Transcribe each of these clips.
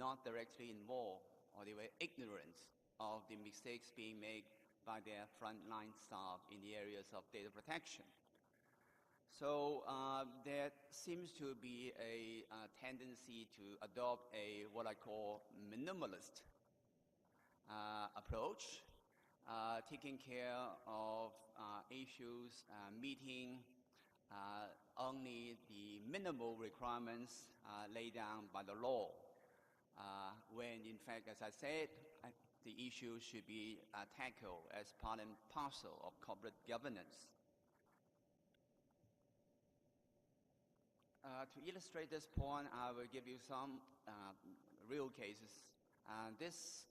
not directly involved, or they were ignorant of the mistakes being made by their frontline staff in the areas of data protection. So there seems to be a tendency to adopt what I call minimalist approach, taking care of issues, meeting only the minimal requirements laid down by the law, when in fact, as I said, the issue should be tackled as part and parcel of corporate governance. To illustrate this point, I will give you some real cases. This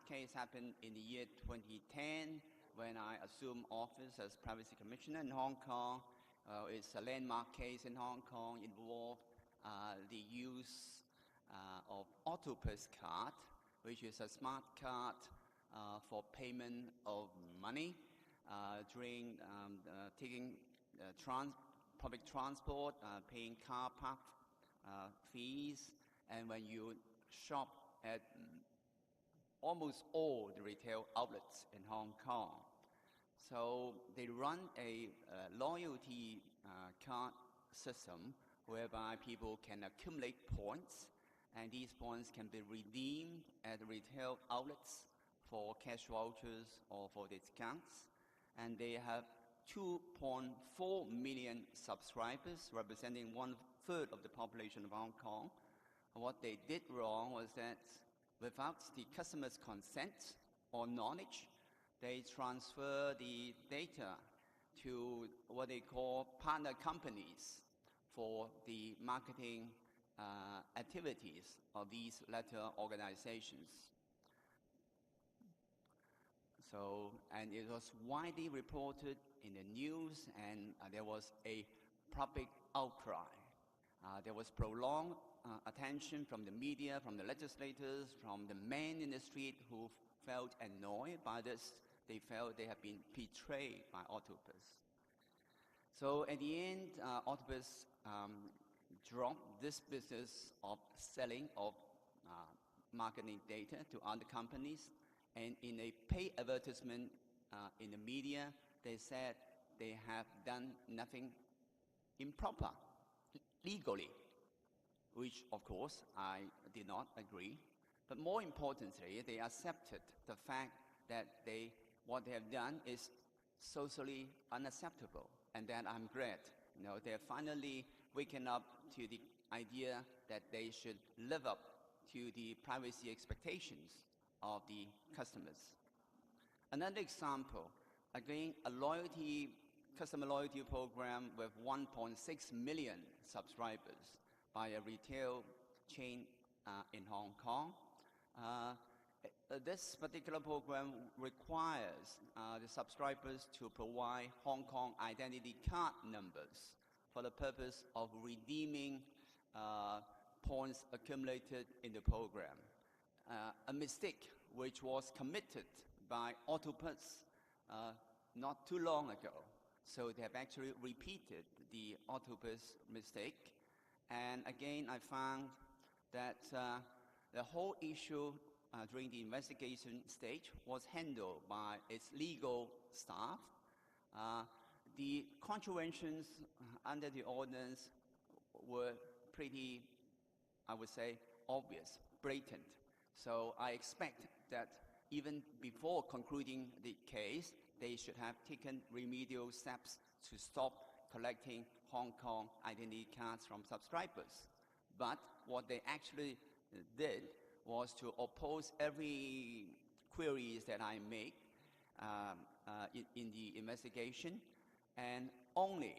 case happened in the year 2010 when I assumed office as Privacy Commissioner in Hong Kong. It's a landmark case in Hong Kong, involved the use of Octopus card, which is a smart card for payment of money during taking public transport, paying car park fees, and when you shop at almost all the retail outlets in Hong Kong. So they run a loyalty card system whereby people can accumulate points, and these points can be redeemed at retail outlets for cash vouchers or for discounts. And they have 2.4 million subscribers, representing 1/3 of the population of Hong Kong. What they did wrong was that without the customer's consent or knowledge, they transfer the data to what they call partner companies for the marketing activities of these latter organizations. So, and it was widely reported in the news, and there was a public outcry. There was prolonged attention from the media, from the legislators, from the men in the street who felt annoyed by this. They felt they had been betrayed by Octopus. So at the end, Octopus dropped this business of selling of marketing data to other companies, and in a paid advertisement in the media, they said they have done nothing improper legally, which of course I did not agree. But more importantly, they accepted the fact that what they have done is socially unacceptable, and that I'm glad. They're finally waking up to the idea that they should live up to the privacy expectations of the customers. Another example, again, a customer loyalty program with 1.6 million subscribers by a retail chain in Hong Kong. This particular program requires the subscribers to provide Hong Kong identity card numbers for the purpose of redeeming points accumulated in the program. A mistake which was committed by Octopus not too long ago. So they have actually repeated the Octopus mistake. And again, I found that the whole issue during the investigation stage was handled by its legal staff. The contraventions under the ordinance were pretty, I would say, obvious, blatant. So I expect that even before concluding the case, they should have taken remedial steps to stop collecting Hong Kong identity cards from subscribers. But what they actually did was to oppose every queries that I make in the investigation, and only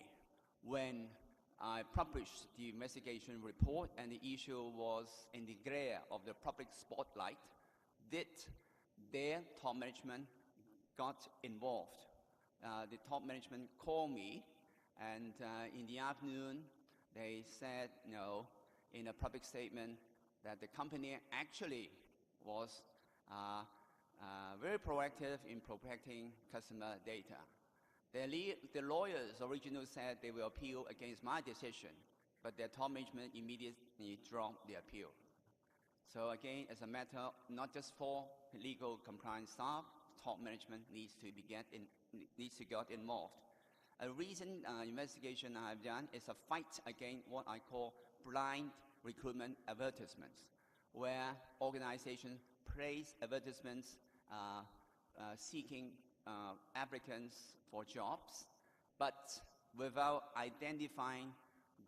when I published the investigation report and the issue was in the glare of the public spotlight, did their top management got involved. The top management called me, and in the afternoon, they said, in a public statement, that the company actually was very proactive in protecting customer data. The lawyers originally said they will appeal against my decision, but their top management immediately dropped the appeal. So again, as a matter not just for legal compliance staff, top management needs to get involved. A recent investigation I have done is a fight against what I call blind recruitment advertisements, where organizations place advertisements seeking applicants for jobs, but without identifying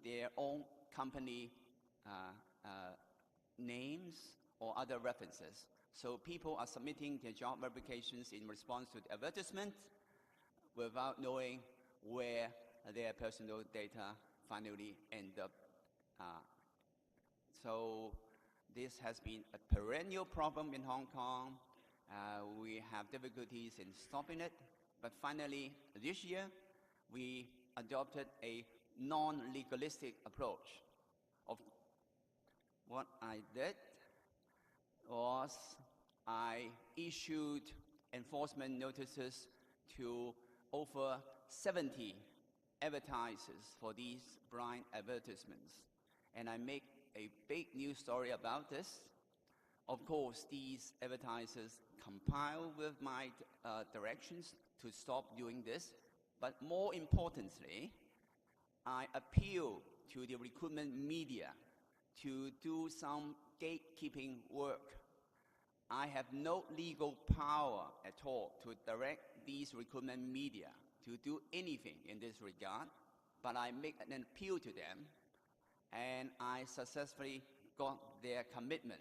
their own company names or other references. So people are submitting their job applications in response to the advertisement without knowing where their personal data finally end up. So this has been a perennial problem in Hong Kong. We have difficulties in stopping it, but finally this year we adopted a non-legalistic approach. Of what I did was I issued enforcement notices to over 70 advertisers for these blind advertisements. And I make a big news story about this. Of course, these advertisers compile with my directions to stop doing this. But more importantly, I appeal to the recruitment media to do some gatekeeping work. I have no legal power at all to direct these recruitment media to do anything in this regard, but I make an appeal to them, and I successfully got their commitment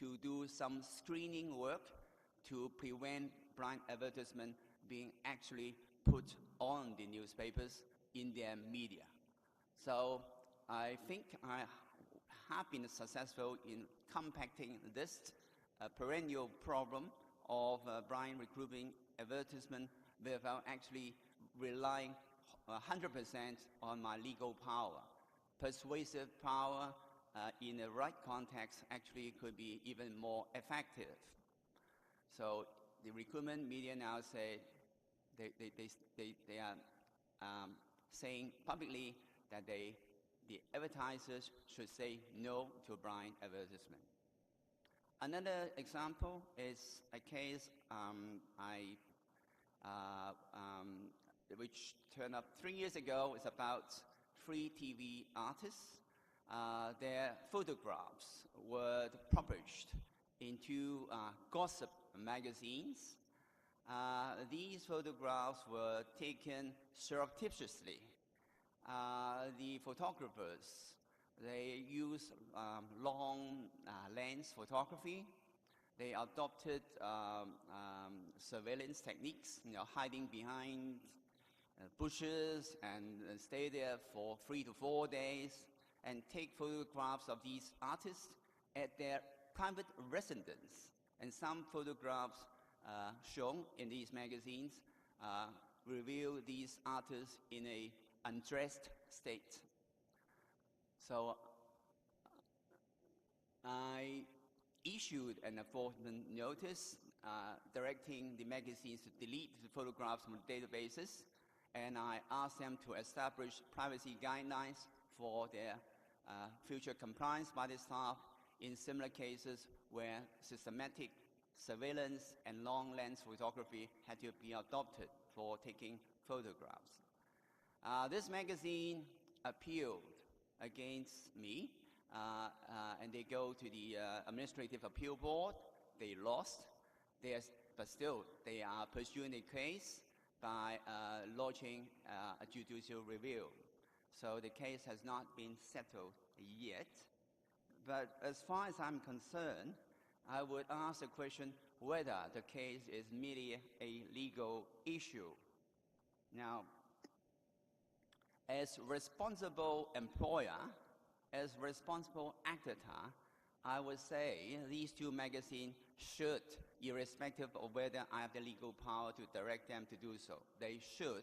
to do some screening work to prevent blind advertisement being actually put on the newspapers in their media. So I think I have been successful in compacting this perennial problem of blind recruiting advertisement without actually relying 100% on my legal power. Persuasive power in the right context actually could be even more effective. So the recruitment media now say they are saying publicly that the advertisers should say no to blind advertisement. Another example is a case which turned up 3 years ago. It's about 3 TV artists. Their photographs were published into gossip magazines. These photographs were taken surreptitiously. The photographers, they used long lens photography. They adopted surveillance techniques, hiding behind bushes and stay there for 3 to 4 days and take photographs of these artists at their private residence. And some photographs shown in these magazines reveal these artists in an undressed state. So I issued an enforcement notice directing the magazines to delete the photographs from databases, and I asked them to establish privacy guidelines for their future compliance by the staff in similar cases where systematic surveillance and long lens photography had to be adopted for taking photographs. This magazine appealed against me, and they go to the Administrative Appeal Board. They lost, but still they are pursuing the case by launching a judicial review. So the case has not been settled yet. But as far as I'm concerned, I would ask the question whether the case is merely a legal issue. Now, as responsible employer, as responsible actor, I would say these 2 magazines should, irrespective of whether I have the legal power to direct them to do so, they should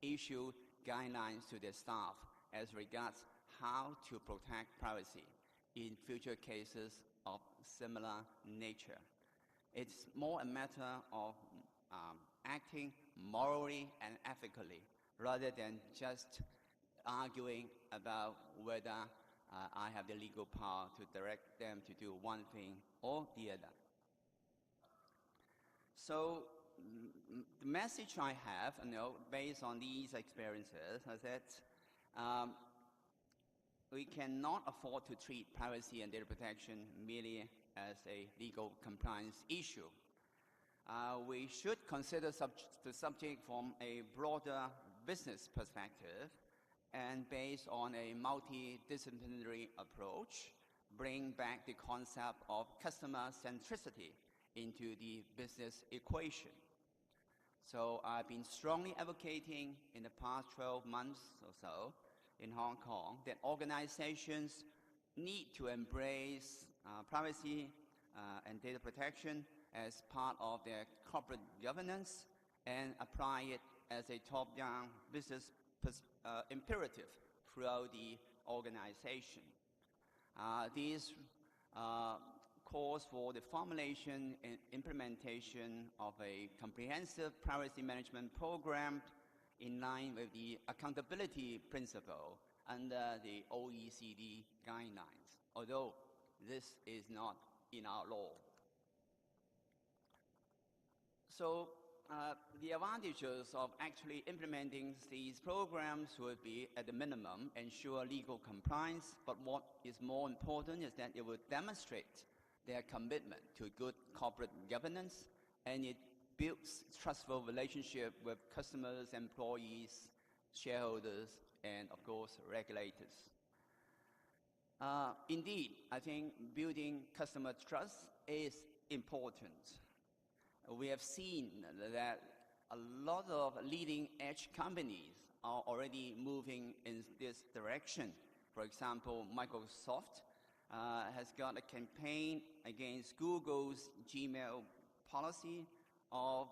issue guidelines to their staff as regards how to protect privacy in future cases of similar nature. It's more a matter of acting morally and ethically rather than just arguing about whether I have the legal power to direct them to do one thing or the other. So the message I have, based on these experiences, is that we cannot afford to treat privacy and data protection merely as a legal compliance issue. We should consider the subject from a broader business perspective and based on a multidisciplinary approach, bring back the concept of customer centricity into the business equation. So I've been strongly advocating in the past 12 months or so in Hong Kong that organizations need to embrace privacy and data protection as part of their corporate governance and apply it as a top-down business imperative throughout the organization. These calls for the formulation and implementation of a comprehensive privacy management program in line with the accountability principle under the OECD guidelines, although this is not in our law. So the advantages of actually implementing these programs would be, at the minimum, ensure legal compliance, but what is more important is that it would demonstrate their commitment to good corporate governance, and it builds trustful relationship with customers, employees, shareholders, and of course, regulators. Indeed, I think building customer trust is important. We have seen that a lot of leading-edge companies are already moving in this direction. For example, Microsoft has got a campaign against Google's Gmail policy of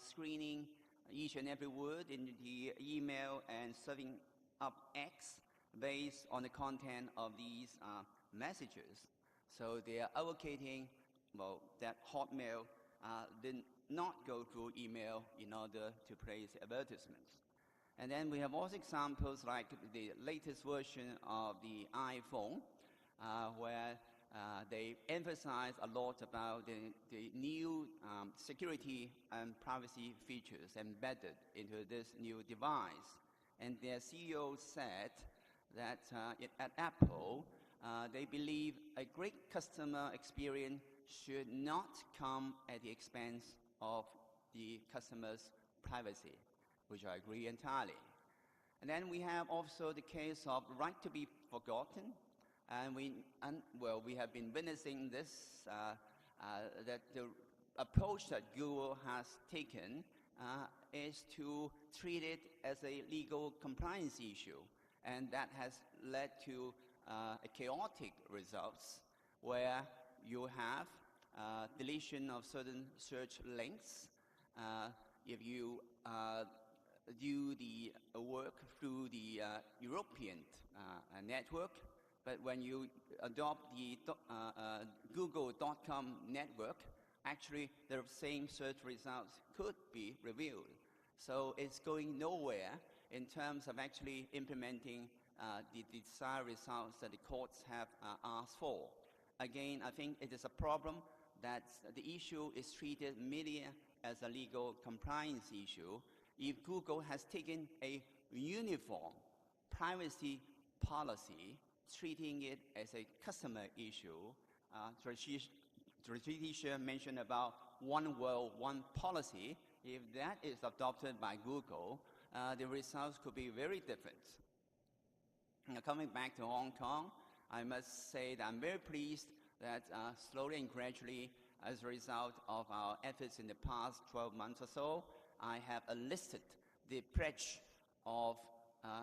screening each and every word in the email and serving up X based on the content of these messages. So they are advocating, that Hotmail did not go through email in order to place advertisements. And then we have also examples like the latest version of the iPhone, where they emphasize a lot about the new security and privacy features embedded into this new device. And their CEO said that at Apple, they believe a great customer experience should not come at the expense of the customer's privacy, which I agree entirely. And then we have also the case of right to be forgotten. And we have been witnessing this, that the approach that Google has taken is to treat it as a legal compliance issue. And that has led to chaotic results where you have deletion of certain search links. If you do the work through the European network, but when you adopt the Google.com network, actually the same search results could be revealed. So it's going nowhere in terms of actually implementing the desired results that the courts have asked for. Again, I think it is a problem that the issue is treated merely as a legal compliance issue. If Google has taken a uniform privacy policy, treating it as a customer issue, Tricia mentioned about one world, one policy. If that is adopted by Google, the results could be very different. Now, coming back to Hong Kong, I must say that I'm very pleased that slowly and gradually, as a result of our efforts in the past 12 months or so, I have enlisted the pledge of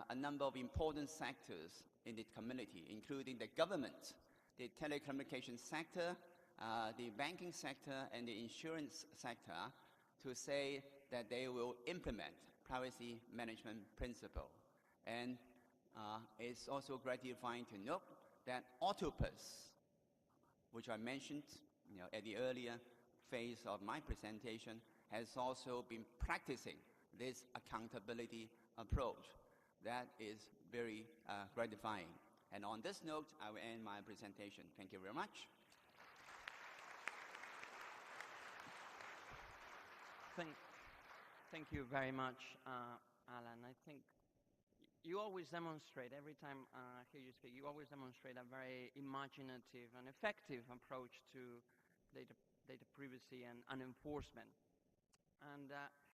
a number of important sectors in the community, including the government, the telecommunications sector, the banking sector, and the insurance sector, to say that they will implement privacy management principle. And it's also gratifying to note that Octopus, which I mentioned at the earlier phase of my presentation, has also been practicing this accountability approach. That is very gratifying. And on this note, I will end my presentation. Thank you very much. Thank you very much, Allan. I think you always demonstrate, every time I hear you speak, you always demonstrate a very imaginative and effective approach to data privacy and enforcement. And